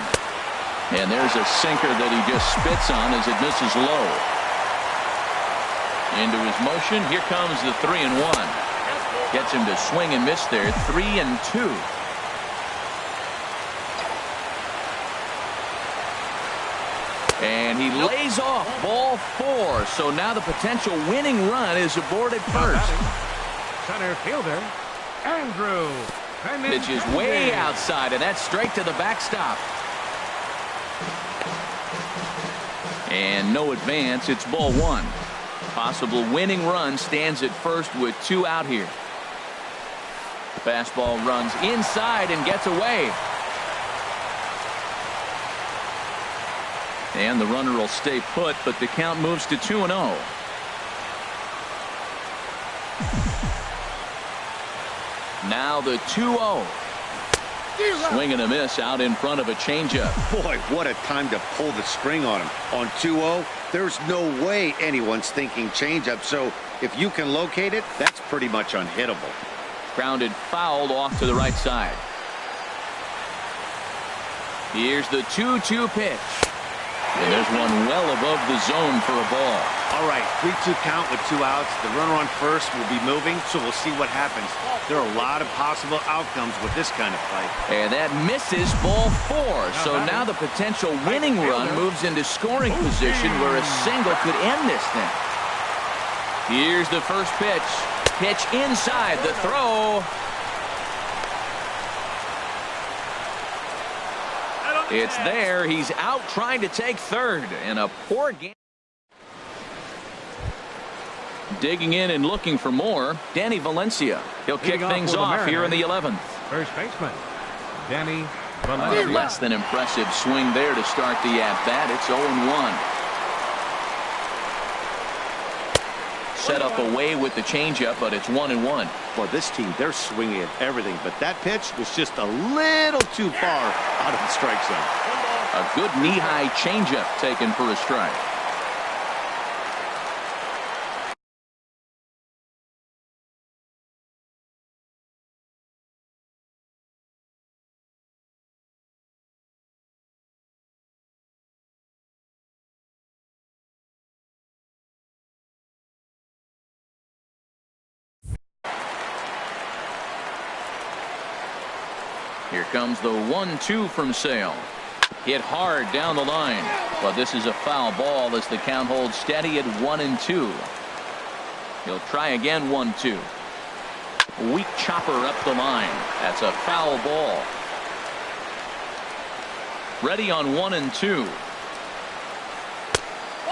And there's a sinker that he just spits on as it misses low. Into his motion, here comes the 3-1. Gets him to swing and miss there. 3-2. And he lays off ball four. So now the potential winning run is aboarded first. Center fielder, Andrew. Pitch is way outside, and that's straight to the backstop. And no advance. It's ball one. Possible winning run stands at first with 2 out here. Fastball runs inside and gets away. And the runner will stay put, but the count moves to 2-0. Now the 2-0. Swing and a miss out in front of a changeup. Boy, what a time to pull the string on him. On 2-0, there's no way anyone's thinking changeup. So if you can locate it, that's pretty much unhittable. Grounded fouled off to the right side. Here's the 2-2 pitch. And there's one well above the zone for a ball. All right, 3-2 count with 2 outs. The runner on first will be moving, so we'll see what happens. There are a lot of possible outcomes with this kind of play. And that misses ball 4. So now the potential winning run moves into scoring position where a single could end this thing. Here's the first pitch. Pitch inside the throw. It's there. He's out trying to take third in a poor game. Digging in and looking for more, Danny Valencia. He'll kick things off here in the 11th. First baseman, Danny A Valencia. less than impressive swing there to start the at-bat. It's 0-1. Set up away with the changeup, but it's 1-1. Well, this team, they're swinging at everything, but that pitch was just a little too far out of the strike zone. A good knee-high changeup taken for a strike. Here comes the 1-2 from Sale. Hit hard down the line, but this is a foul ball as the count holds steady at 1-2. He'll try again. 1-2. Weak chopper up the line. That's a foul ball. Ready on 1-2.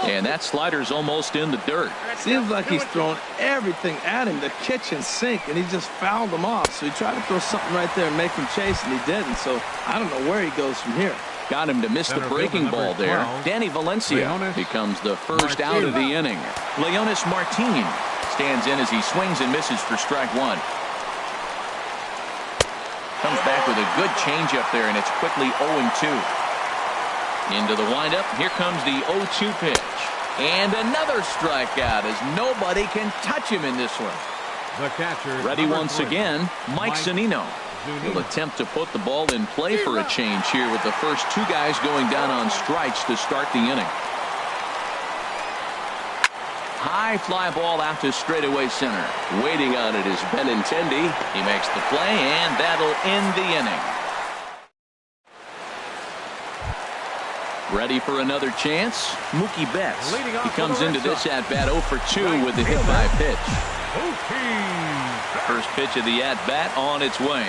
And that slider's almost in the dirt. Seems like he's thrown everything at him, the kitchen sink, and he just fouled him off. So he tried to throw something right there and make him chase, and he didn't. So I don't know where he goes from here. Got him to miss the breaking ball there. Danny Valencia becomes the first out of the inning. Leonis Martin stands in as he swings and misses for strike one. Comes back with a good changeup there, and it's quickly 0-2. Into the windup. Here comes the 0-2 pitch. And another strikeout as nobody can touch him in this one. The catcher. Ready once again, Mike Zunino. He'll attempt to put the ball in play for a change here with the first two guys going down on strikes to start the inning. High fly ball out to straightaway center. Waiting on it is Benintendi. He makes the play, and that'll end the inning. Ready for another chance? Mookie Betts. He comes into this at-bat 0 for 2 with the hit by pitch. First pitch of the at-bat on its way.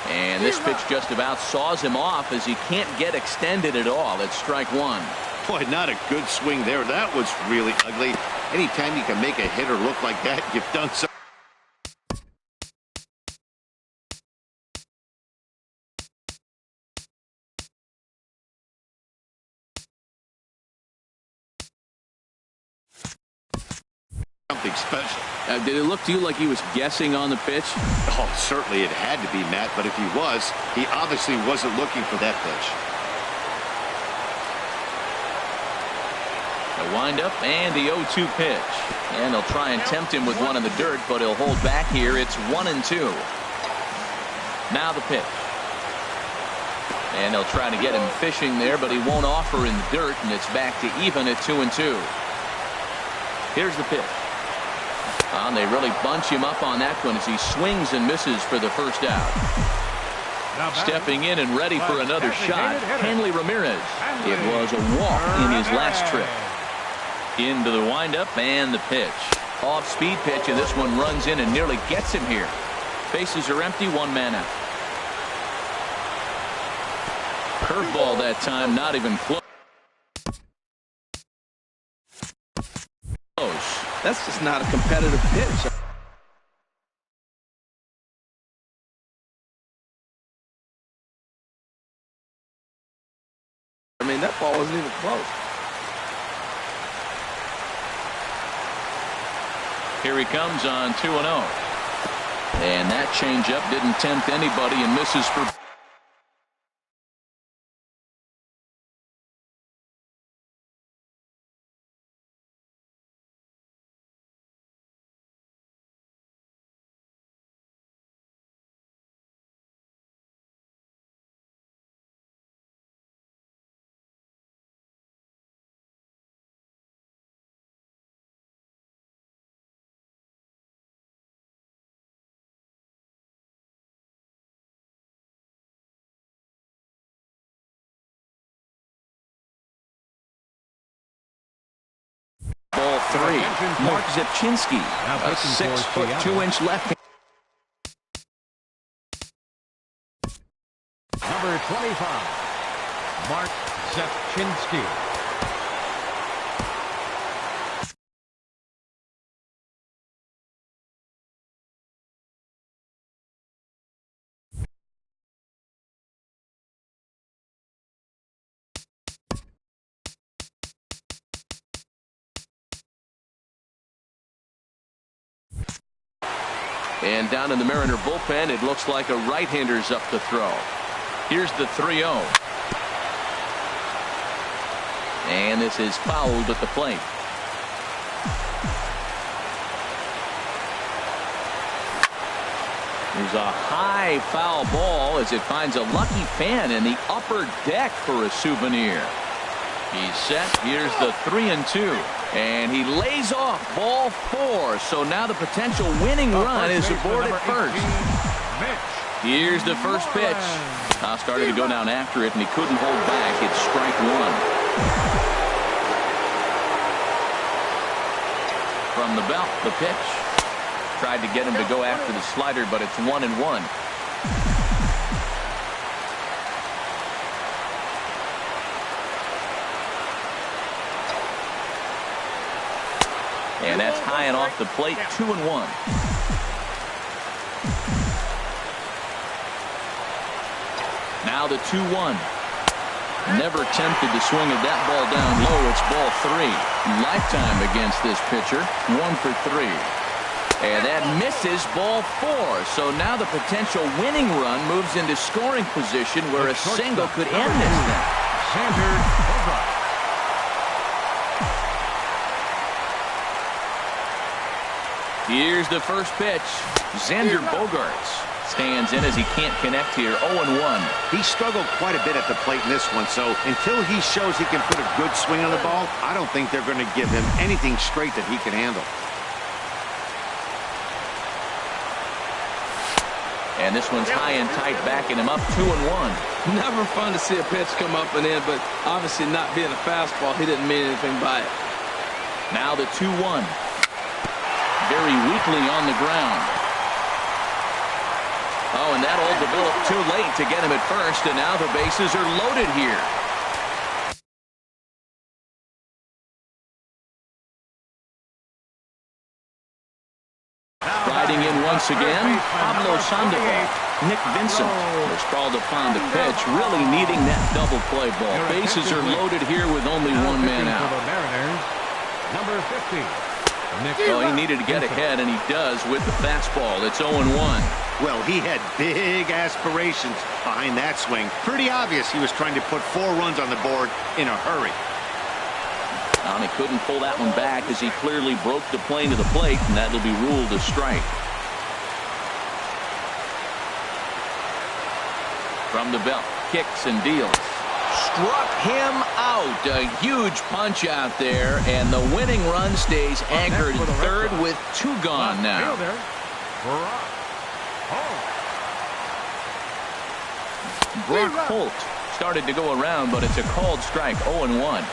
And this pitch just about saws him off as he can't get extended at all. It's strike one. Boy, not a good swing there. That was really ugly. Anytime you can make a hitter look like that, you've done so. Something special. Did it look to you like he was guessing on the pitch? Oh, certainly it had to be, Matt, but if he was, he obviously wasn't looking for that pitch. The windup and the 0-2 pitch. And they'll try and tempt him with one in the dirt, but he'll hold back here. It's 1-2. Now the pitch. And they'll try to get him fishing there, but he won't offer in the dirt, and it's back to even at 2-2. Here's the pitch. And they really bunch him up on that one as he swings and misses for the first out. Stepping in and ready for another shot, Hanley Ramirez. It was a walk in his last trip. Into the windup and the pitch. Off-speed pitch, and this one runs in and nearly gets him here. Bases are empty, one man out. Curveball that time, not even close. That's just not a competitive pitch. I mean, that ball wasn't even close. Here he comes on 2-0. And that changeup didn't tempt anybody and misses for. Ball three. Mark Zepchinski, a 6'2" left. Number 25, Mark Zepchinski. And down in the Mariner bullpen, it looks like a right-hander's up to throw. Here's the 3-0. And this is fouled at the plate. There's a high foul ball as it finds a lucky fan in the upper deck for a souvenir. He's set. Here's the 3-2. And he lays off ball 4. So now the potential winning run is aboard at first. Here's the first pitch. Started to go down after it, and he couldn't hold back. It's strike 1. From the belt, the pitch. Tried to get him to go after the slider, but it's 1-1. And that's high and off the plate, 2-1. Now the 2-1. Never tempted to swing at that ball down low. It's ball 3. Lifetime against this pitcher, 1 for 3. And that misses ball 4. So now the potential winning run moves into scoring position where a single could end this thing. Here's the first pitch. Xander Bogaerts stands in as he can't connect here. 0-1. He struggled quite a bit at the plate in this one, so until he shows he can put a good swing on the ball, I don't think they're going to give him anything straight that he can handle. And this one's high and tight, backing him up, 2-1. Never fun to see a pitch come up and in, but obviously not being a fastball, he didn't mean anything by it. Now the 2-1. Very weakly on the ground. Oh, and that all developed too late to get him at first, and now the bases are loaded here. Riding in once again, Pablo Sandoval. Nick Vincent was called upon to pitch, really needing that double play ball. Bases are loaded here with only one man out. Number 50. Well, he needed to get ahead, and he does with the fastball. It's 0-1. Well, he had big aspirations behind that swing. Pretty obvious he was trying to put 4 runs on the board in a hurry. He couldn't pull that one back as he clearly broke the plane to the plate, and that'll be ruled a strike. From the belt, kicks and deals. Struck him out. A huge punch out there, and the winning run stays anchored in third with 2 gone now. Brock Holt started to go around, but it's a called strike, 0-1.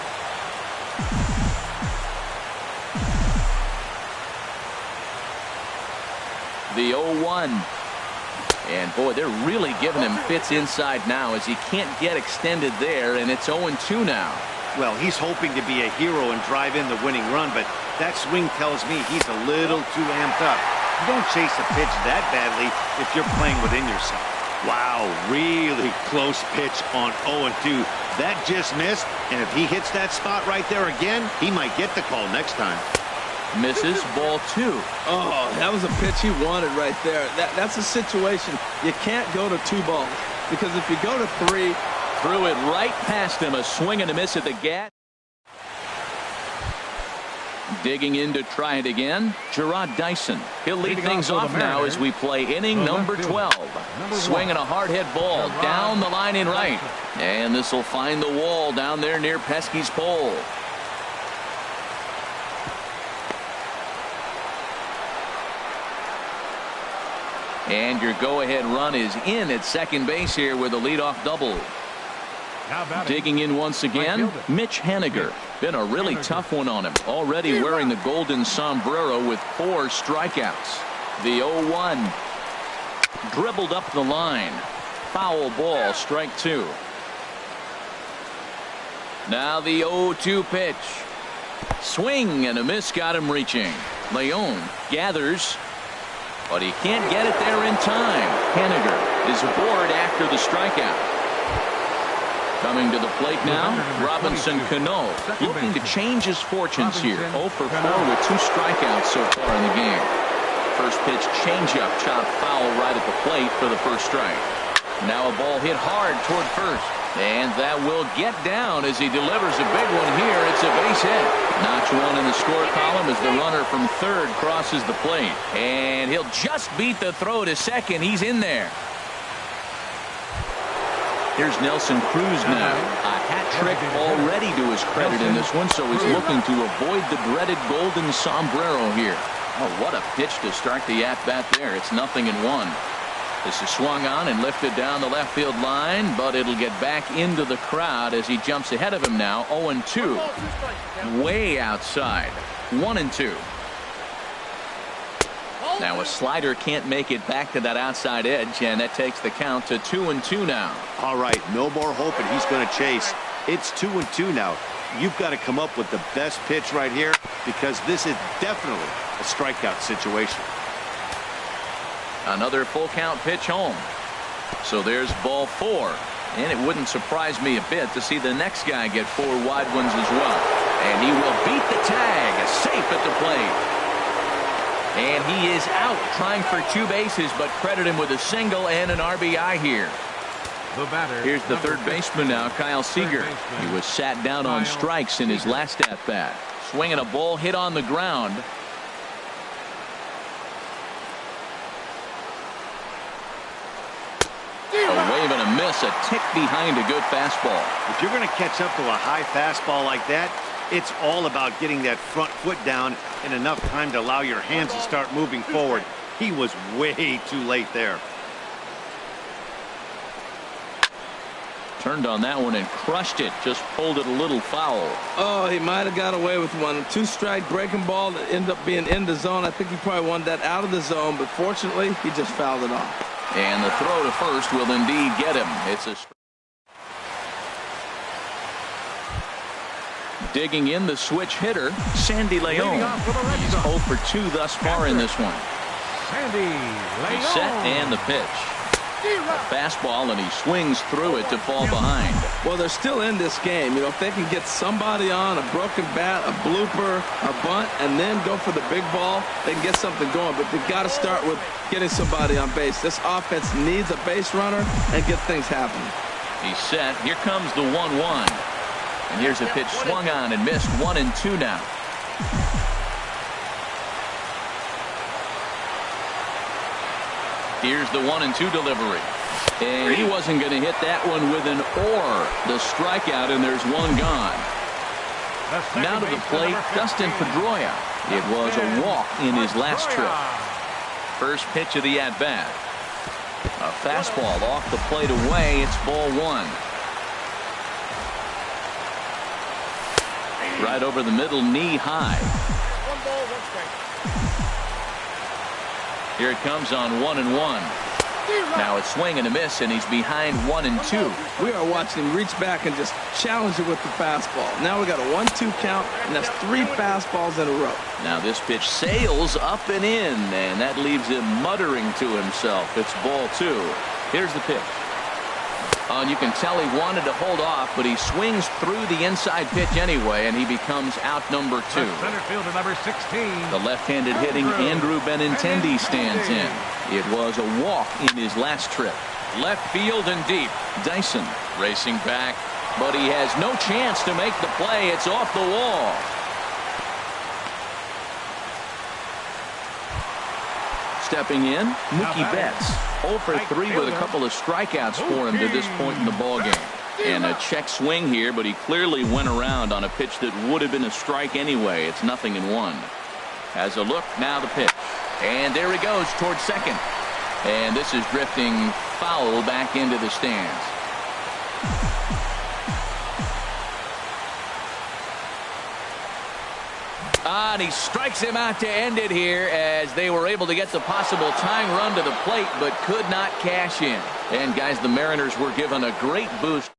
The 0-1. And, boy, they're really giving him fits inside now as he can't get extended there, and it's 0-2 now. Well, he's hoping to be a hero and drive in the winning run, but that swing tells me he's a little too amped up. You don't chase a pitch that badly if you're playing within yourself. Wow, really close pitch on 0-2. That just missed, and if he hits that spot right there again, he might get the call next time. Misses, ball 2. Oh, that was a pitch he wanted right there. That's a situation you can't go to 2 balls, because if you go to 3, threw it right past him. A swing and a miss at the gap. Digging in to try it again, Gerard Dyson. He'll lead things off now as we play inning number 12. Swinging a hard hit ball down the line in right, and this will find the wall down there near Pesky's pole. And your go-ahead run is in at second base here with a leadoff double. Digging in once again, Mitch Haniger. Been a really tough one on him. Already wearing the golden sombrero with 4 strikeouts. The 0-1. Dribbled up the line. Foul ball, strike 2. Now the 0-2 pitch. Swing and a miss got him reaching. Leon gathers, but he can't get it there in time. Haniger is aboard after the strikeout. Coming to the plate now, Robinson Cano, looking to change his fortunes here. 0 for 4 with 2 strikeouts so far in the game. first pitch changeup chopped foul right at the plate for the first strike. Now a ball hit hard toward first. And that will get down as he delivers a big one here. It's a base hit. Notch one in the score column as the runner from third crosses the plate. And he'll just beat the throw to second. He's in there. Here's Nelson Cruz now. A hat trick already to his credit in this one, so he's looking to avoid the dreaded golden sombrero here. Oh, what a pitch to start the at-bat there. It's 0-1. This is swung on and lifted down the left field line, but it'll get back into the crowd as he jumps ahead of him now. 0-2. Way outside. 1-2. Now a slider can't make it back to that outside edge, and that takes the count to 2-2 now. All right, no more hoping he's going to chase. It's 2-2 now. You've got to come up with the best pitch right here, because this is definitely a strikeout situation. Another full count pitch home. So there's ball 4. And it wouldn't surprise me a bit to see the next guy get 4 wide ones as well. And he will beat the tag. Safe at the plate. And he is out trying for 2 bases, but credit him with a single and an RBI here. The batter, here's the third baseman now, Kyle Seager. He was sat down on strikes in his last at-bat. Swinging a ball hit on the ground. A wave and a miss, a tick behind a good fastball. If you're going to catch up to a high fastball like that, it's all about getting that front foot down in enough time to allow your hands to start moving forward. He was way too late there. Turned on that one and crushed it. Just pulled it a little foul. Oh, he might have got away with one. 2-strike breaking ball that ended up being in the zone. I think he probably wanted that out of the zone, but fortunately, he just fouled it off. And the throw to first will indeed get him. It's a digging in the switch hitter, Sandy Leon. He's 0 for 2 thus far in this one. Sandy Leon. He's set and the pitch. A fastball, and he swings through it to fall behind. Well, they're still in this game. You know, if they can get somebody on, a broken bat, a blooper, a bunt, and then go for the big ball, they can get something going. But they've got to start with getting somebody on base. This offense needs a base runner and get things happening. He's set. Here comes the 1-1. And here's a pitch swung on and missed. 1-2 now. Here's the 1-2 delivery. And he wasn't going to hit that one with an or. The strikeout, and there's one gone. Now to the plate, Dustin Pedroia. It was a walk in his last trip. First pitch of the at-bat. A fastball off the plate away. It's ball 1. Right over the middle, knee high. Here it comes on 1-1. Now it's swing and a miss, and he's behind 1-2. We are watching him reach back and just challenge it with the fastball. Now we got a 1-2 count, and that's 3 fastballs in a row. Now this pitch sails up and in, and that leaves him muttering to himself. It's ball 2. Here's the pitch. Oh, and you can tell he wanted to hold off, but he swings through the inside pitch anyway, and he becomes out number 2. Center fielder number 16. The left-handed hitting Andrew Benintendi stands in. It was a walk in his last trip. Left field and deep. Dyson racing back, but he has no chance to make the play. It's off the wall. Stepping in, Mookie Betts. 0 for 3 with a couple of strikeouts for him to this point in the ballgame. And a check swing here, but he clearly went around on a pitch that would have been a strike anyway. It's 0-1. Has a look, now the pitch. And there he goes towards second. And this is drifting foul back into the stands. And he strikes him out to end it here as they were able to get the possible tying run to the plate but could not cash in. And guys, the Mariners were given a great boost.